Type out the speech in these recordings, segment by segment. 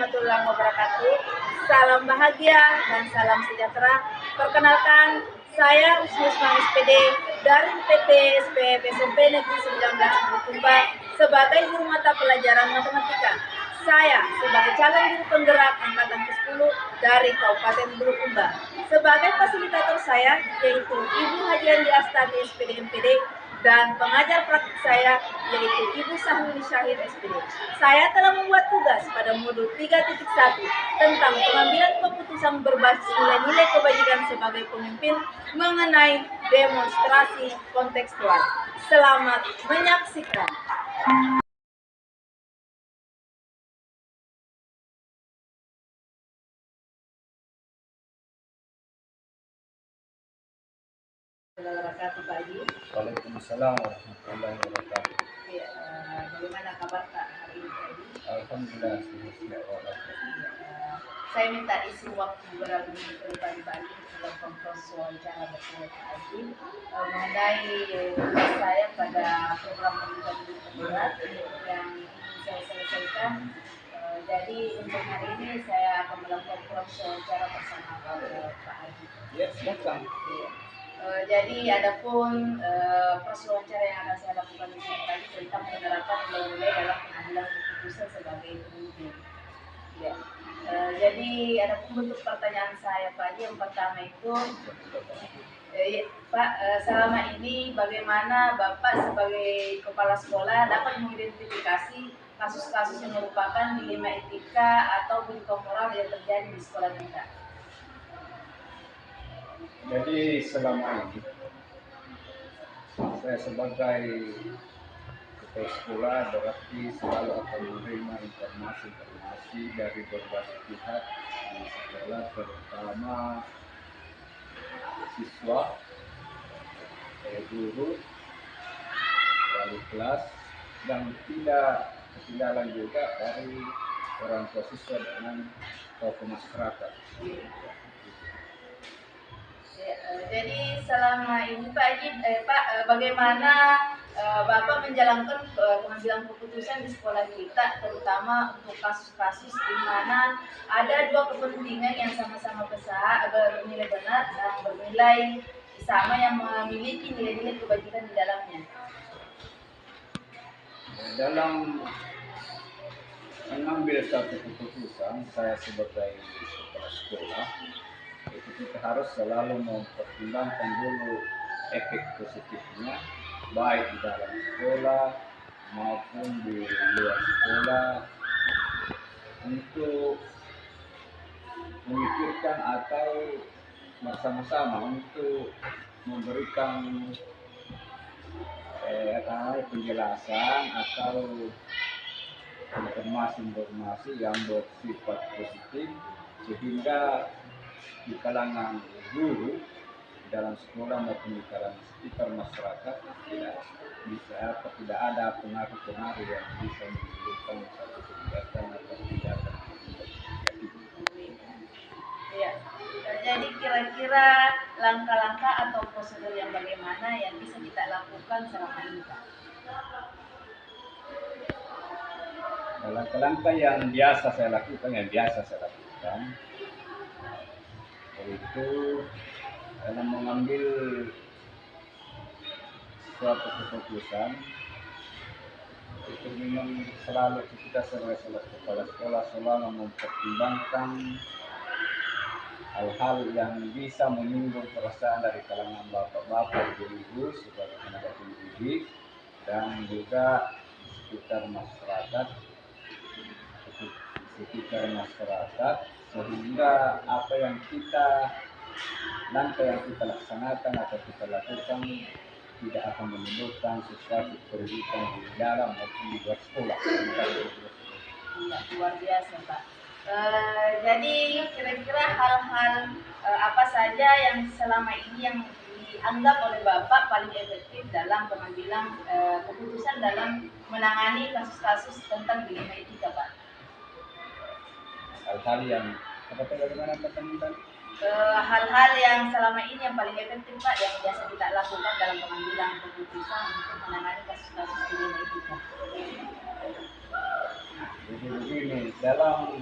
warahmatullahi wabarakatuh. Salam bahagia dan salam sejahtera. Perkenalkan, saya Usman SPD dari PT SPF SMP Negeri 19 Bulukumba sebagai guru mata pelajaran matematika. Saya sebagai calon guru penggerak angkatan ke-10 dari Kabupaten Bulukumba. Sebagai fasilitator saya yaitu Ibu Hajian di Astati SPD MPD dan pengajar praktik saya yaitu Ibu Sahuli Syahid SPD. Saya telah membuat tugas pada modul 3.1 tentang pengambilan keputusan berbasis nilai-nilai kebajikan sebagai pemimpin mengenai demonstrasi kontekstual. Selamat menyaksikan. Wabarakatuh Pak Haji. Waalaikumsalam warahmatullahi wabarakatuh. Ya, bagaimana kabar Pak hari ini Pak Haji? Alhamdulillah sehat walafiat. Saya minta isi waktu beberapa menit dari Pak Haji dalam konferensi wawancara bersama Pak Haji mengenai tugas saya pada program pendidikan berat yang saya selesaikan. Jadi untuk hari ini saya akan melakukan proses wawancara bersama Pak Haji. Ya, silakan. Jadi adapun proses wawancara yang akan saya lakukan di sini tadi tentang penerapan nilai-nilai dalam pengambilan keputusan sebagai pemimpin. Ya. Jadi adapun bentuk pertanyaan saya Pak Haji yang pertama itu, Pak, selama ini bagaimana Bapak sebagai kepala sekolah dapat mengidentifikasi kasus-kasus yang merupakan dilema etika atau bukan moral yang terjadi di sekolah kita? Jadi selama ini saya sebagai kepala sekolah berarti selalu akan menerima informasi dari berbagai pihak di sekolah, terutama siswa, guru, wali kelas, dan tidak ketinggalan juga dari orang tua siswa dengan tokoh masyarakat. Jadi selama ini Pak Haji, bagaimana Bapak menjalankan pengambilan keputusan di sekolah kita, terutama untuk kasus-kasus di mana ada dua kepentingan yang sama-sama besar, bernilai benar dan bernilai sama yang memiliki nilai-nilai kebajikan di dalamnya. Dalam mengambil satu keputusan, saya sebagai kepala sekolah itu kita harus selalu mempertimbangkan dulu efek positifnya, baik di dalam sekolah maupun di luar sekolah, untuk memikirkan atau bersama-sama untuk memberikan penjelasan atau informasi yang bersifat positif, sehingga di kalangan guru dalam sekolah maupun di kalangan sekitar masyarakat tidak ada pengaruh-pengaruh yang bisa menimbulkan satu kegiatan atau tindakan negatif. Ya, jadi kira-kira langkah-langkah atau prosedur yang bagaimana yang bisa kita lakukan selama ini Pak? Langkah-langkah yang biasa saya lakukan, yaitu dalam mengambil suatu keputusan itu memang selalu kita sebagai kepala sekolah selalu mempertimbangkan hal-hal yang bisa menyinggung perasaan dari kalangan bapak-bapak, ibu-ibu sebagai tenaga pendidik, dan juga sekitar masyarakat, sehingga apa yang langkah yang kita laksanakan atau kita lakukan tidak akan menimbulkan sesuatu kerugitan di dalam maupun di luar sekolah. Luar biasa Pak. Jadi kira-kira hal-hal apa saja yang selama ini yang dianggap oleh Bapak paling efektif dalam pengambilan keputusan dalam menangani kasus-kasus tentang dilema etika Pak? Hal-hal yang bagaimana pertanyaan? Hal-hal yang selama ini yang paling efektif Pak yang biasa kita lakukan dalam pengambilan keputusan untuk menangani kasus-kasus dilema etika. Jadi begini, dalam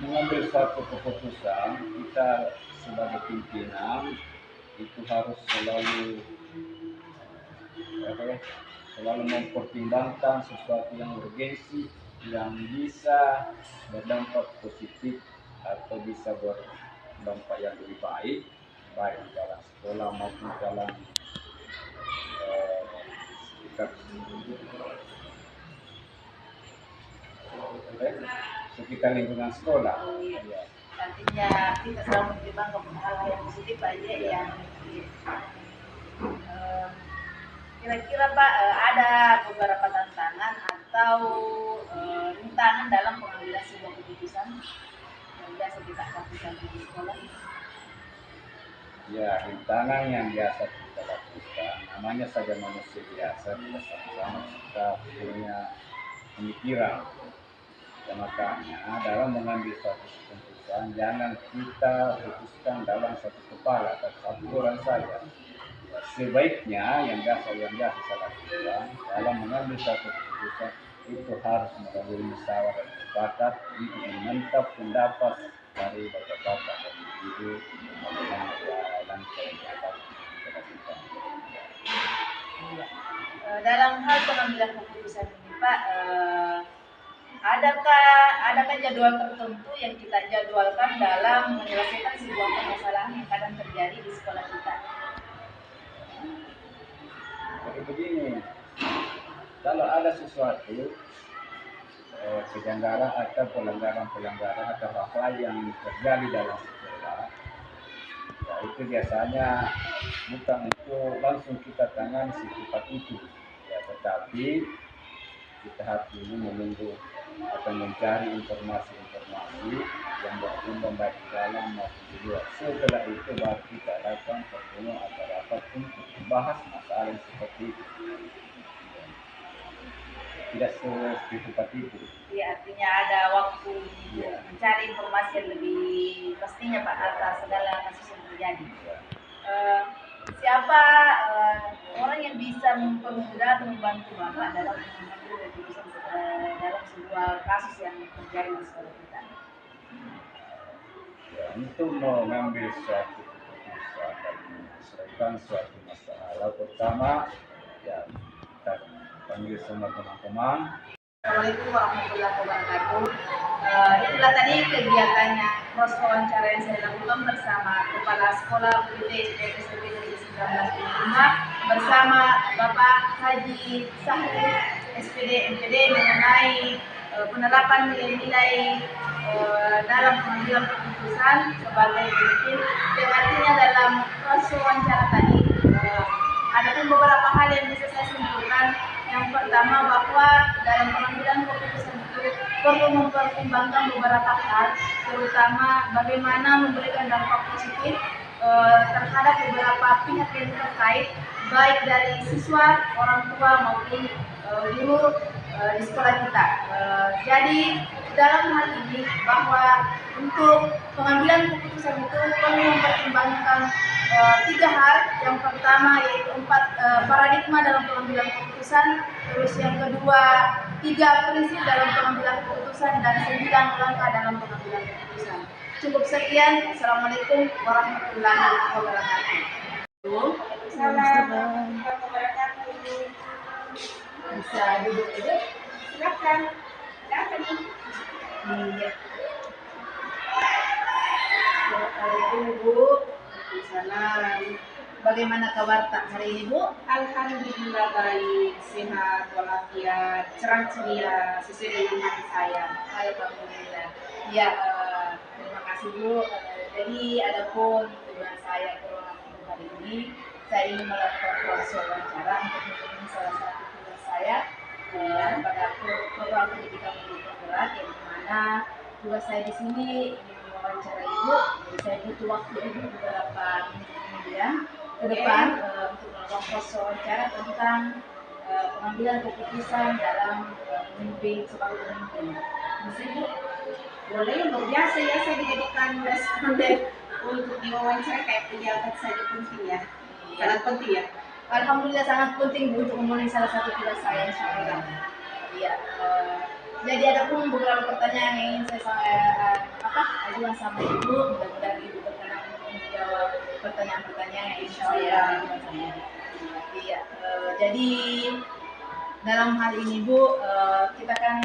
mengambil suatu keputusan, kita sebagai pimpinan itu harus selalu apa ya, selalu mempertimbangkan sesuatu yang urgensi yang bisa berdampak positif atau bisa berdampak yang lebih baik, baik dalam sekolah maupun dalam eh, sekitar sekitar lingkungan sekolah. Ya. Artinya kita selalu mempertimbangkan hal-hal yang positif aja yang eh, kira-kira Pak, ada beberapa tantangan atau rintangan dalam pengambilan sebuah keputusan yang biasa kita lakukan di sekolah. Ya, rintangan yang biasa kita lakukan, namanya saja manusia biasa, kita sama-sama kita punya pemikiran. Ya, makanya dalam mengambil suatu keputusan, jangan kita putuskan dalam satu kepala atau satu orang saja. Sebaiknya yang biasa saya lakukan dalam mengambil suatu keputusan itu harus melalui musyawarah mufakat untuk memantap pendapat dari bapak-bapak dan ibu bagaimana langkah yang dapat kita lakukan. Dalam hal pengambilan keputusan ini Pak, adakah jadwal tertentu yang kita jadwalkan dalam menyelesaikan sebuah permasalahan yang kadang terjadi di sekolah kita? Jadi begini, kalau ada sesuatu kejanggalan atau pelanggaran atau hal-hal yang terjadi dalam sekolah, ya itu biasanya bukan itu langsung kita tangani secepat itu, ya tetapi kita harus dulu menunggu atau mencari informasi-informasi yang berkembang baik di dalam maupun di luar. Setelah itu baru kita lakukan pertemuan atau rapat untuk membahas masalah yang seperti itu. Tidak secepat itu. Ya, artinya ada waktu Ya. mencari informasi yang lebih pastinya Pak atas segala kasus yang terjadi. Ya. Siapa orang yang bisa mempermudah atau membantu Bapak dalam mengambil keputusan dalam sebuah kasus yang terjadi di sekolah kita? Ya, untuk mengambil suatu keputusan dan menyelesaikan suatu masalah, pertama ya kita panggil semua teman-teman. Assalamualaikum warahmatullahi wabarakatuh. Itulah tadi kegiatannya proses wawancara yang saya lakukan bersama Kepala Sekolah UIT SPP Negeri 19 bersama Bapak Haji Sahri SPD MPD mengenai penerapan nilai-nilai dalam pengambilan keputusan sebagai pemimpin. Yang artinya dalam proses wawancara tadi ada pun beberapa hal yang bisa saya simpulkan. Yang pertama bahwa dalam pengambilan keputusan itu perlu mempertimbangkan beberapa hal, terutama bagaimana memberikan dampak positif terhadap beberapa pihak yang terkait, baik dari siswa, orang tua maupun guru di sekolah kita. Jadi dalam hal ini bahwa untuk pengambilan keputusan itu perlu mempertimbangkan 3 hal. Yang pertama yaitu 4 paradigma dalam pengambilan keputusan, terus yang kedua 3 prinsip dalam pengambilan keputusan, dan 9 langkah dalam pengambilan keputusan. Cukup sekian. Assalamualaikum warahmatullahi wabarakatuh. Waalaikumsalam. Bisa duduk aja? Silakan. Ada apa nih? Iya. Assalamualaikum Bu. Waalaikumsalam. Bagaimana kabar tak hari ini Bu? Alhamdulillah baik, sehat walafiat, cerah ceria sesuai dengan hati saya. Alhamdulillah. Ya, terima kasih Bu. Jadi adapun tujuan saya ke ruangan Ibu hari ini, saya ingin melakukan proses wawancara untuk memenuhi salah satu tugas saya pada program pendidikan pendidikan berat, yang dimana tugas saya di sini ingin mewawancara Ibu. Jadi saya butuh waktu Ibu beberapa menit kemudian ke depan untuk melakukan proses wawancara tentang pengambilan keputusan dalam memimpin sebagai pemimpin. Bisa Bu? Boleh, luar biasa ya, saya dijadikan responden untuk diwawancara kayak pejabat saja penting ya. Sangat penting ya. Alhamdulillah sangat penting Bu untuk memenuhi salah satu tugas saya insyaallah. Iya. Jadi ada pun beberapa pertanyaan yang ingin saya ajukan sama ibu, mudah-mudahan ibu berkenan untuk menjawab pertanyaan-pertanyaan yang insya Allah ajukan sama ibu. Iya, jadi dalam hal ini Bu, kita kan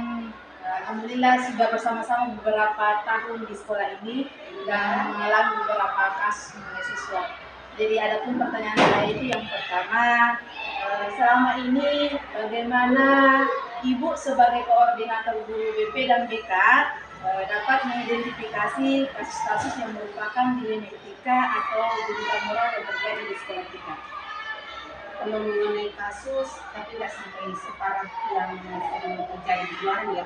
alhamdulillah sudah bersama-sama beberapa tahun di sekolah ini dan mengalami beberapa kasus mengenai siswa. Jadi ada pun pertanyaan saya itu yang pertama, selama ini bagaimana Ibu sebagai koordinator guru BP dan BK dapat mengidentifikasi kasus-kasus yang merupakan dilema etika atau kedudukan moral yang terjadi di sekolah kita? Kalau mengenai kasus, tapi nggak sampai separah yang sering terjadi di luar ya.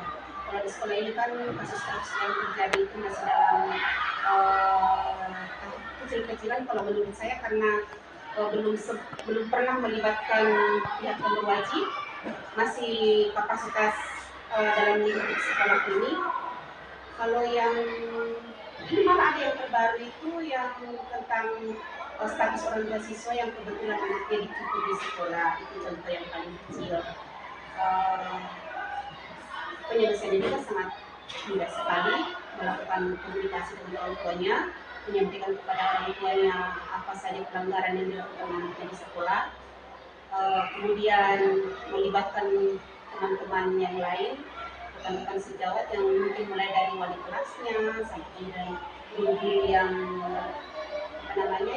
Kalau di sekolah ini kan kasus-kasus yang terjadi itu masih dalam kecil-kecilan kalau menurut saya, karena belum pernah melibatkan pihak yang berwajib, masih kapasitas dalam lingkup sekolah ini. Kalau yang ini malah ada yang terbaru itu yang tentang status orang tua siswa yang kebetulan anaknya dicukur di sekolah, itu contoh yang paling kecil. Penyelesaiannya juga sangat mudah sekali, melakukan komunikasi dengan orang tuanya, menyampaikan kepada orang tuanya apa saja pelanggaran yang dilakukan anaknya di sekolah, kemudian melibatkan teman-teman yang lain, rekan-rekan sejawat yang mungkin mulai dari wali kelasnya sampai dari guru yang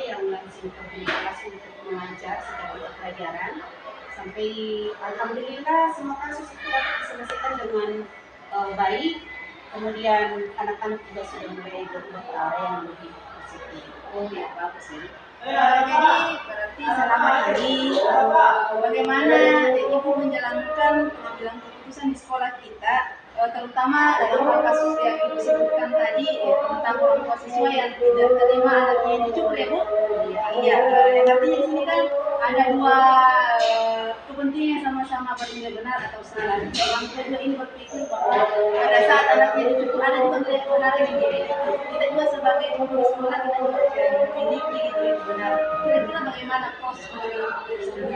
yang langsung ke kelas untuk mengajar setiap mata pelajaran, sampai alhamdulillah semua kasus itu dapat diselesaikan dengan baik. Kemudian anak-anak juga sudah mulai berubah ke arah yang lebih positif. Oh ya, bagus ya. Jadi berarti selama ini bagaimana Ibu menjalankan pengambilan keputusan di sekolah kita, terutama dalam hal kasus yang Ibu sebutkan tadi tentang orang tua siswa yang tidak terima anaknya dicukur ya Bu? Iya, yang artinya di sini kan ada dua kepentingan yang sama-sama berbeda benar atau salah. Yang kedua ini berpikir bahwa pada saat anaknya dicukur ada juga melihat kebenaran yang dia itu. Kita juga sebagai guru sekolah kita juga memiliki gitu yang benar. Kira-kira bagaimana proses pengambilan keputusan?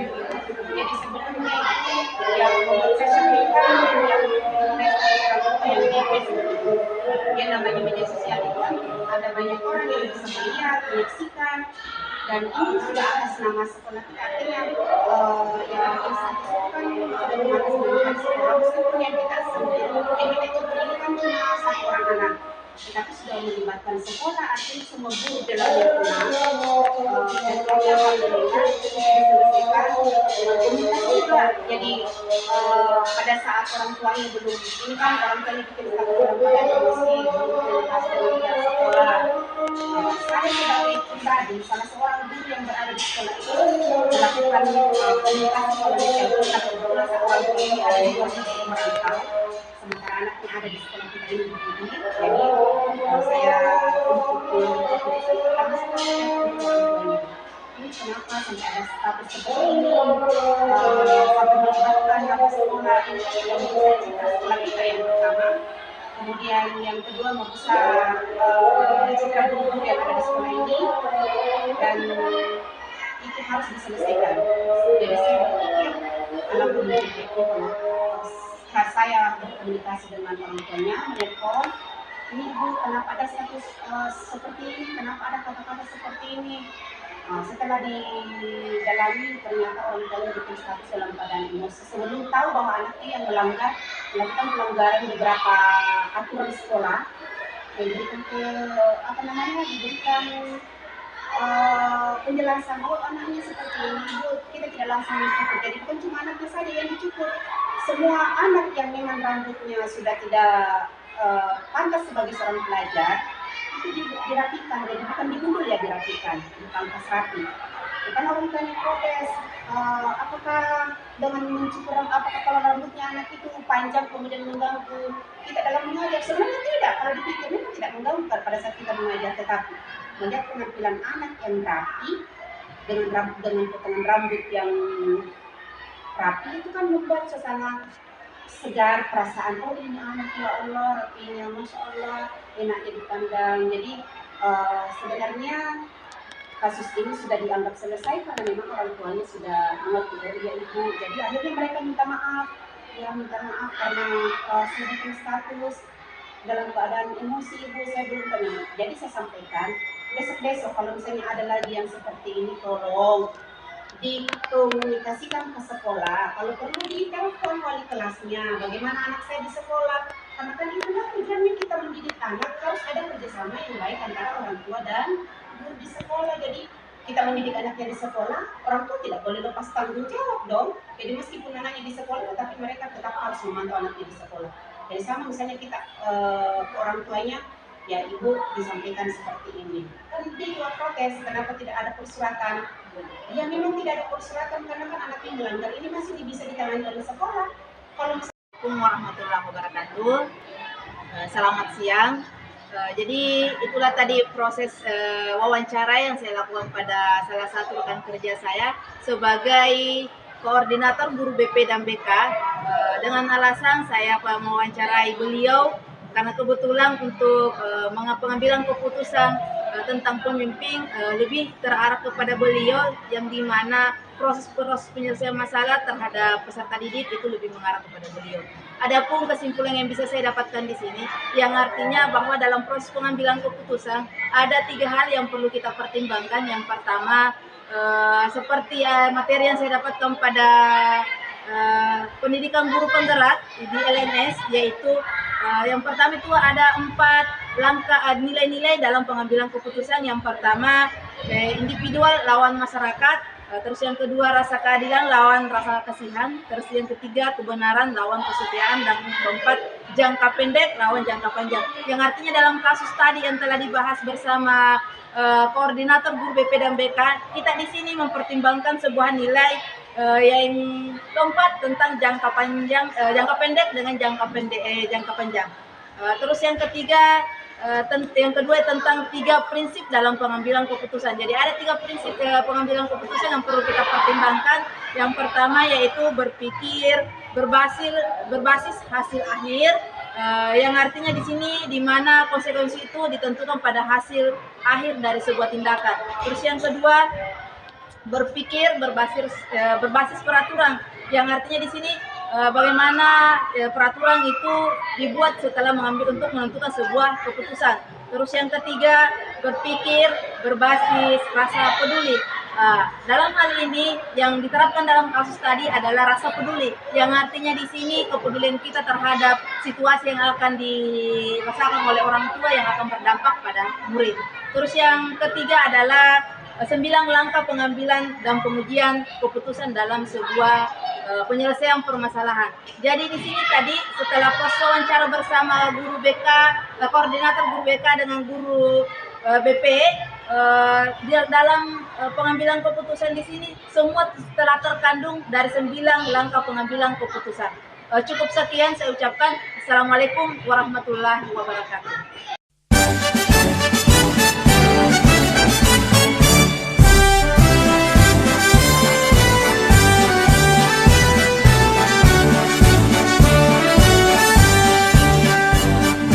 Jadi sebenarnya itu yang membuat saya sampaikan yang namanya media sosial itu ada banyak orang yang bisa melihat, menyaksikan, dan ini sudah atas nama sekolah kita. Artinya yang instansi itu kan sudah mengatasnamakan sekolah, meskipun yang kita sendiri, yang kita coba ini kan cuma satu orang anak, tetapi sudah melibatkan sekolah, artinya semua guru dalam lingkungan. Dan alhamdulillah diselesaikan komunikasi juga. Jadi pada saat orang tuanya belum, ini kan orang tuanya bikin satu dalam keadaan emosi, belum komunikasi dengan pihak sekolah. Saya sebagai pribadi, salah seorang guru yang berada di sekolah itu melakukan komunikasi komunikasi dengan orang tua yang ada di luar negeri merantau, sementara anaknya ada di sekolah kita ini begini. Jadi saya untuk keputusan pertama sebenarnya ini kenapa sampai ada status seperti ini, sampai melibatkan nama sekolah ini yang bisa cita sekolah kita yang pertama. Kemudian yang kedua membesar citra guru yang ada di sekolah ini, dan itu harus diselesaikan. Jadi saya berpikir alhamdulillah saya berkomunikasi dengan orang tuanya, menelpon, ini Bu, kenapa ada status seperti ini, kenapa ada kata-kata seperti ini. Setelah didalami ternyata orang tuanya bikin status dalam keadaan emosi sebelum tahu bahwa anaknya yang melakukan pelanggaran beberapa aturan sekolah, yang diberikan penjelasan bahwa anaknya seperti ini Bu, kita tidak langsung dicukur. Jadi bukan cuma anaknya saja yang dicukur, semua anak yang memang rambutnya sudah tidak pantas sebagai seorang pelajar itu dirapikan. Jadi bukan digundul ya, dirapikan, dipangkas rapi. Bukan orang tuanya protes, apakah dengan mencukur, apakah kalau rambutnya anak itu panjang kemudian mengganggu kita dalam mengajar? Sebenarnya tidak, kalau dipikir memang tidak mengganggu pada saat kita mengajar, tetapi melihat penampilan anak yang rapi dengan potongan rambut yang rapi itu kan membuat suasana segar, perasaan oh ini anak ya Allah rapinya, masya Allah, enaknya dipandang. Jadi sebenarnya kasus ini sudah dianggap selesai karena memang orang tuanya sudah mengerti dari ya ibu. Jadi akhirnya mereka minta maaf karena sudah bikin status. dalam keadaan emosi ibu, saya belum pernah. Jadi saya sampaikan besok-besok kalau misalnya ada lagi yang seperti ini, tolong dikomunikasikan ke sekolah. Kalau perlu ditelepon wali kelasnya, bagaimana anak saya di sekolah. Karena kan itu kan tujuannya kita mendidik anak, harus ada kerjasama yang baik antara orang tua dan guru di sekolah. Jadi kita mendidik anaknya di sekolah, orang tua tidak boleh lepas tanggung jawab dong. Jadi meskipun anaknya di sekolah, tetapi mereka tetap harus memantau anaknya di sekolah. Jadi sama misalnya kita ke orang tuanya, ya ibu disampaikan seperti ini. Kan dia juga protes, kenapa tidak ada persuratan? Ya memang tidak ada persuratan karena kan anaknya melanggar, ini masih bisa ditangani oleh sekolah. Kalau Assalamualaikum warahmatullahi wabarakatuh. Selamat siang. Jadi itulah tadi proses wawancara yang saya lakukan pada salah satu rekan kerja saya sebagai koordinator guru BP dan BK. Dengan alasan saya mewawancarai beliau karena kebetulan untuk pengambilan keputusan tentang pemimpin lebih terarah kepada beliau, yang dimana proses penyelesaian masalah terhadap peserta didik itu lebih mengarah kepada beliau. Adapun kesimpulan yang bisa saya dapatkan di sini, yang artinya bahwa dalam proses pengambilan keputusan ada 3 hal yang perlu kita pertimbangkan. Yang pertama, seperti materi yang saya dapatkan pada pendidikan guru penggerak di LNS, yaitu yang pertama itu ada 4 langkah nilai-nilai dalam pengambilan keputusan. Yang pertama, individual lawan masyarakat. Terus yang kedua, rasa keadilan lawan rasa kasihan. Terus yang ketiga, kebenaran lawan kesetiaan. Dan yang keempat, jangka pendek lawan jangka panjang. Yang artinya dalam kasus tadi yang telah dibahas bersama koordinator guru BP dan BK, kita di sini mempertimbangkan sebuah nilai yang keempat tentang jangka panjang, jangka pendek dengan jangka panjang. Terus yang ketiga, yang kedua tentang 3 prinsip dalam pengambilan keputusan. Jadi ada 3 prinsip pengambilan keputusan yang perlu kita pertimbangkan. Yang pertama yaitu berpikir berbasis hasil akhir, yang artinya di sini di mana konsekuensi itu ditentukan pada hasil akhir dari sebuah tindakan. Terus yang kedua, berpikir berbasis peraturan, yang artinya di sini bagaimana peraturan itu dibuat setelah menentukan sebuah keputusan. Terus yang ketiga, berpikir berbasis rasa peduli. Dalam hal ini yang diterapkan dalam kasus tadi adalah rasa peduli, yang artinya di sini kepedulian kita terhadap situasi yang akan dirasakan oleh orang tua yang akan berdampak pada murid. Terus yang ketiga adalah 9 langkah pengambilan dan pengujian keputusan dalam sebuah penyelesaian permasalahan. Jadi di sini tadi setelah proses wawancara bersama guru BK, koordinator guru BK dengan guru BP, dalam pengambilan keputusan di sini semua telah terkandung dari 9 langkah pengambilan keputusan. Cukup sekian saya ucapkan. Assalamualaikum warahmatullahi wabarakatuh.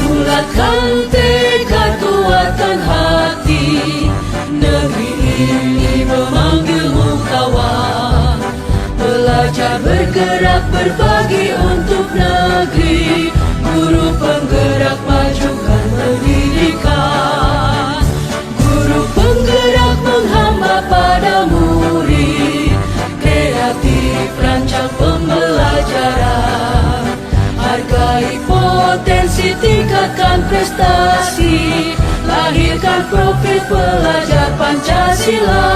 Bulatkan tekad, kuatkan hati, negeri ini memanggilmu kawan. Belajar bergerak berbagi untuk negeri, guru penggerak majukan pendidikan. Guru penggerak menghamba pada murid, kreatif rancang pembelajaran. Hargai potensi, tingkatkan prestasi, lahirkan profil pelajar Pancasila.